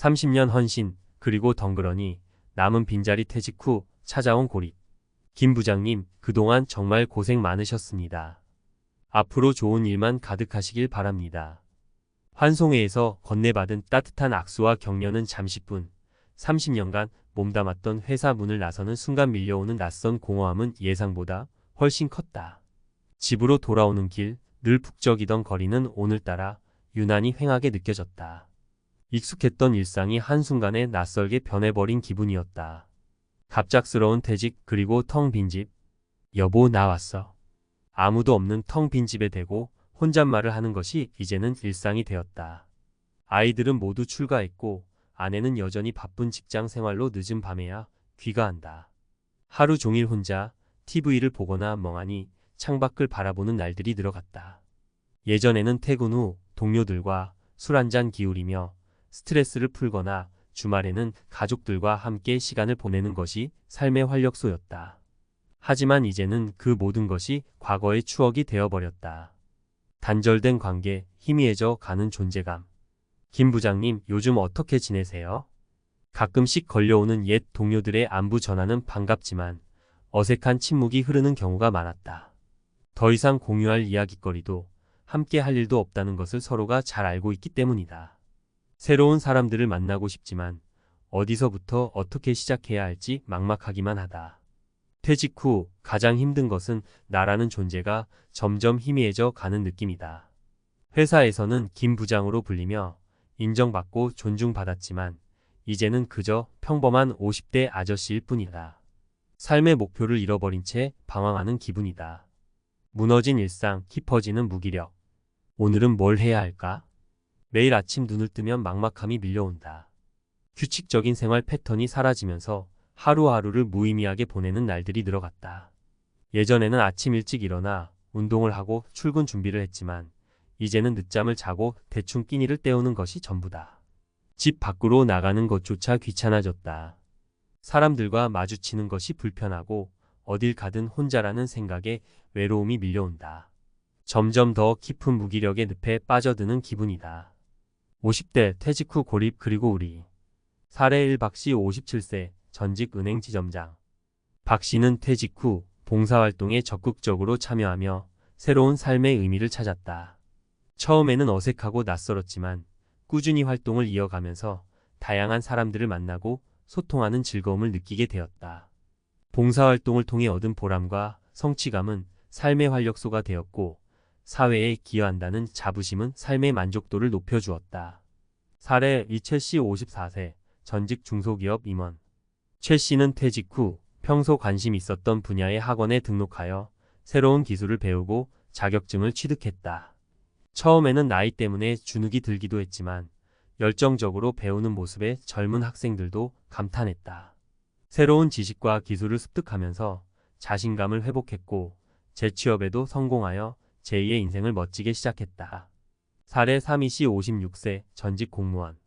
30년 헌신, 그리고 덩그러니 남은 빈자리 퇴직 후 찾아온 고립. 김 부장님, 그동안 정말 고생 많으셨습니다. 앞으로 좋은 일만 가득하시길 바랍니다. 환송회에서 건네받은 따뜻한 악수와 격려는 잠시뿐. 30년간 몸담았던 회사 문을 나서는 순간 밀려오는 낯선 공허함은 예상보다 훨씬 컸다. 집으로 돌아오는 길, 늘 북적이던 거리는 오늘따라 유난히 휑하게 느껴졌다. 익숙했던 일상이 한순간에 낯설게 변해버린 기분이었다. 갑작스러운 퇴직, 그리고 텅 빈 집. 여보, 나 왔어. 아무도 없는 텅 빈 집에 대고 혼잣말을 하는 것이 이제는 일상이 되었다. 아이들은 모두 출가했고 아내는 여전히 바쁜 직장 생활로 늦은 밤에야 귀가한다. 하루 종일 혼자 TV를 보거나 멍하니 창밖을 바라보는 날들이 늘어갔다. 예전에는 퇴근 후 동료들과 술 한잔 기울이며 스트레스를 풀거나 주말에는 가족들과 함께 시간을 보내는 것이 삶의 활력소였다. 하지만 이제는 그 모든 것이 과거의 추억이 되어버렸다. 단절된 관계, 희미해져 가는 존재감. 김 부장님, 요즘 어떻게 지내세요? 가끔씩 걸려오는 옛 동료들의 안부 전화는 반갑지만 어색한 침묵이 흐르는 경우가 많았다. 더 이상 공유할 이야깃거리도 함께 할 일도 없다는 것을 서로가 잘 알고 있기 때문이다. 새로운 사람들을 만나고 싶지만 어디서부터 어떻게 시작해야 할지 막막하기만 하다. 퇴직 후 가장 힘든 것은 나라는 존재가 점점 희미해져 가는 느낌이다. 회사에서는 김 부장으로 불리며 인정받고 존중받았지만 이제는 그저 평범한 50대 아저씨일 뿐이다. 삶의 목표를 잃어버린 채 방황하는 기분이다. 무너진 일상, 깊어지는 무기력. 오늘은 뭘 해야 할까? 매일 아침 눈을 뜨면 막막함이 밀려온다. 규칙적인 생활 패턴이 사라지면서 하루하루를 무의미하게 보내는 날들이 늘어갔다. 예전에는 아침 일찍 일어나 운동을 하고 출근 준비를 했지만 이제는 늦잠을 자고 대충 끼니를 때우는 것이 전부다. 집 밖으로 나가는 것조차 귀찮아졌다. 사람들과 마주치는 것이 불편하고 어딜 가든 혼자라는 생각에 외로움이 밀려온다. 점점 더 깊은 무기력의 늪에 빠져드는 기분이다. 50대 퇴직 후 고립, 그리고 우리. 사례 1, 박씨 57세, 전직 은행 지점장. 박 씨는 퇴직 후 봉사활동에 적극적으로 참여하며 새로운 삶의 의미를 찾았다. 처음에는 어색하고 낯설었지만 꾸준히 활동을 이어가면서 다양한 사람들을 만나고 소통하는 즐거움을 느끼게 되었다. 봉사활동을 통해 얻은 보람과 성취감은 삶의 활력소가 되었고 사회에 기여한다는 자부심은 삶의 만족도를 높여주었다. 사례 2, 최 씨 54세, 전직 중소기업 임원. 최 씨는 퇴직 후 평소 관심 있었던 분야의 학원에 등록하여 새로운 기술을 배우고 자격증을 취득했다. 처음에는 나이 때문에 주눅이 들기도 했지만 열정적으로 배우는 모습에 젊은 학생들도 감탄했다. 새로운 지식과 기술을 습득하면서 자신감을 회복했고 재취업에도 성공하여 제2의 인생을 멋지게 시작했다. 사례 3, 이 씨 56세, 전직 공무원.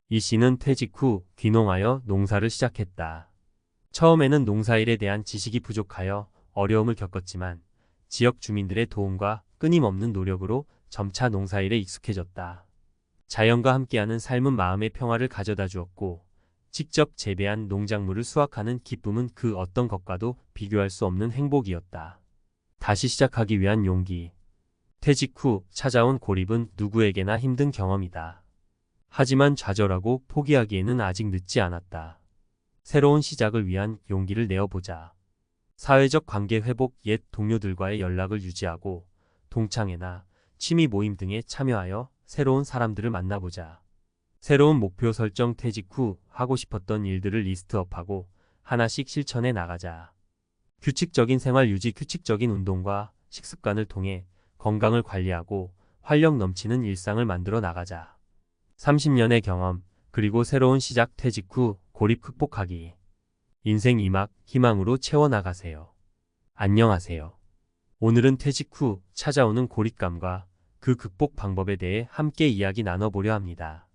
이 씨는 퇴직 후 귀농하여 농사를 시작했다. 처음에는 농사일에 대한 지식이 부족하여 어려움을 겪었지만 지역 주민들의 도움과 끊임없는 노력으로 점차 농사일에 익숙해졌다. 자연과 함께하는 삶은 마음의 평화를 가져다 주었고 직접 재배한 농작물을 수확하는 기쁨은 그 어떤 것과도 비교할 수 없는 행복이었다. 다시 시작하기 위한 용기. 퇴직 후 찾아온 고립은 누구에게나 힘든 경험이다. 하지만 좌절하고 포기하기에는 아직 늦지 않았다. 새로운 시작을 위한 용기를 내어보자. 사회적 관계 회복, 옛 동료들과의 연락을 유지하고 동창회나 취미 모임 등에 참여하여 새로운 사람들을 만나보자. 새로운 목표 설정, 퇴직 후 하고 싶었던 일들을 리스트업하고 하나씩 실천해 나가자. 규칙적인 생활 유지, 규칙적인 운동과 식습관을 통해 건강을 관리하고 활력 넘치는 일상을 만들어 나가자. 30년의 경험, 그리고 새로운 시작, 퇴직 후 고립 극복하기. 인생 2막 희망으로 채워나가세요. 안녕하세요. 오늘은 퇴직 후 찾아오는 고립감과 그 극복 방법에 대해 함께 이야기 나눠보려 합니다.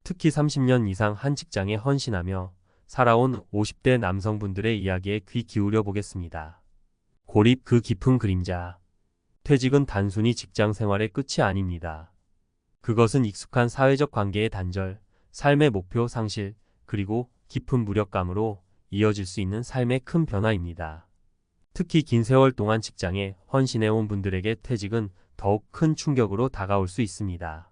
특히 30년 이상 한 직장에 헌신하며 살아온 50대 남성분들의 이야기에 귀 기울여 보겠습니다. 고립, 그 깊은 그림자. 퇴직은 단순히 직장 생활의 끝이 아닙니다. 그것은 익숙한 사회적 관계의 단절, 삶의 목표 상실, 그리고 깊은 무력감으로 이어질 수 있는 삶의 큰 변화입니다. 특히 긴 세월 동안 직장에 헌신해온 분들에게 퇴직은 더욱 큰 충격으로 다가올 수 있습니다.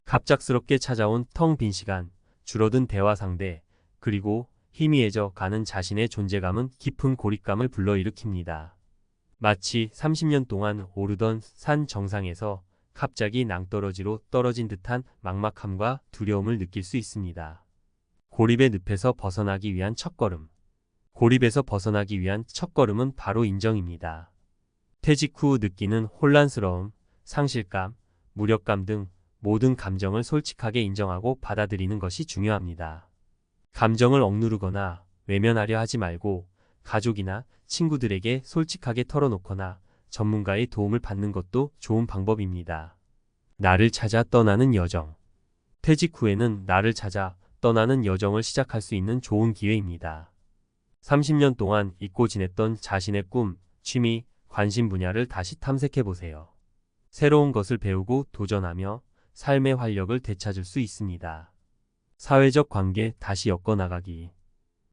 갑작스럽게 찾아온 텅 빈 시간, 줄어든 대화 상대, 그리고 희미해져 가는 자신의 존재감은 깊은 고립감을 불러일으킵니다. 마치 30년 동안 오르던 산 정상에서 갑자기 낭떠러지로 떨어진 듯한 막막함과 두려움을 느낄 수 있습니다. 고립의 늪에서 벗어나기 위한 첫걸음. 고립에서 벗어나기 위한 첫걸음은 바로 인정입니다. 퇴직 후 느끼는 혼란스러움, 상실감, 무력감 등 모든 감정을 솔직하게 인정하고 받아들이는 것이 중요합니다. 감정을 억누르거나 외면하려 하지 말고 가족이나 친구들에게 솔직하게 털어놓거나 전문가의 도움을 받는 것도 좋은 방법입니다. 나를 찾아 떠나는 여정. 퇴직 후에는 나를 찾아 떠나는 여정을 시작할 수 있는 좋은 기회입니다. 30년 동안 잊고 지냈던 자신의 꿈, 취미, 관심 분야를 다시 탐색해보세요. 새로운 것을 배우고 도전하며 삶의 활력을 되찾을 수 있습니다. 사회적 관계 다시 엮어나가기.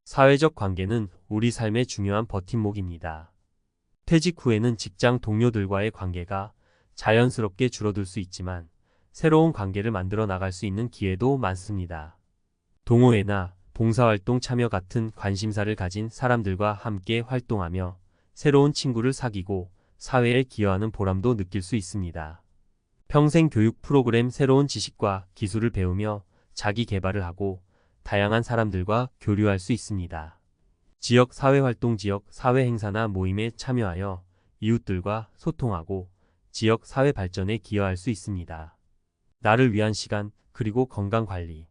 사회적 관계는 우리 삶의 중요한 버팀목입니다. 퇴직 후에는 직장 동료들과의 관계가 자연스럽게 줄어들 수 있지만 새로운 관계를 만들어 나갈 수 있는 기회도 많습니다. 동호회나 봉사활동 참여 같은 관심사를 가진 사람들과 함께 활동하며 새로운 친구를 사귀고 사회에 기여하는 보람도 느낄 수 있습니다. 평생 교육 프로그램 새로운 지식과 기술을 배우며 자기 개발을 하고 다양한 사람들과 교류할 수 있습니다. 지역 사회활동 지역 사회 행사나 모임에 참여하여 이웃들과 소통하고 지역 사회 발전에 기여할 수 있습니다. 나를 위한 시간 그리고 건강 관리.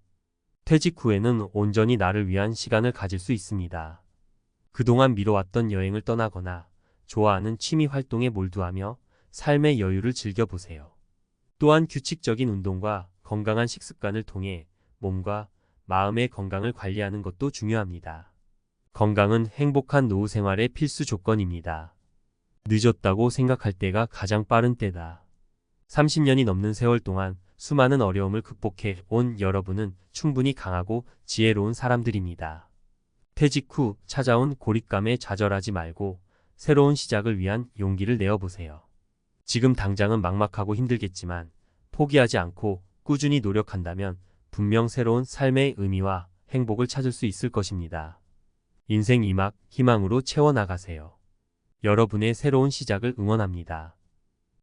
퇴직 후에는 온전히 나를 위한 시간을 가질 수 있습니다. 그동안 미뤄왔던 여행을 떠나거나 좋아하는 취미 활동에 몰두하며 삶의 여유를 즐겨보세요. 또한 규칙적인 운동과 건강한 식습관을 통해 몸과 마음의 건강을 관리하는 것도 중요합니다. 건강은 행복한 노후 생활의 필수 조건입니다. 늦었다고 생각할 때가 가장 빠른 때다. 30년이 넘는 세월 동안 수많은 어려움을 극복해 온 여러분은 충분히 강하고 지혜로운 사람들입니다. 퇴직 후 찾아온 고립감에 좌절하지 말고 새로운 시작을 위한 용기를 내어보세요. 지금 당장은 막막하고 힘들겠지만 포기하지 않고 꾸준히 노력한다면 분명 새로운 삶의 의미와 행복을 찾을 수 있을 것입니다. 인생 2막 희망으로 채워나가세요. 여러분의 새로운 시작을 응원합니다.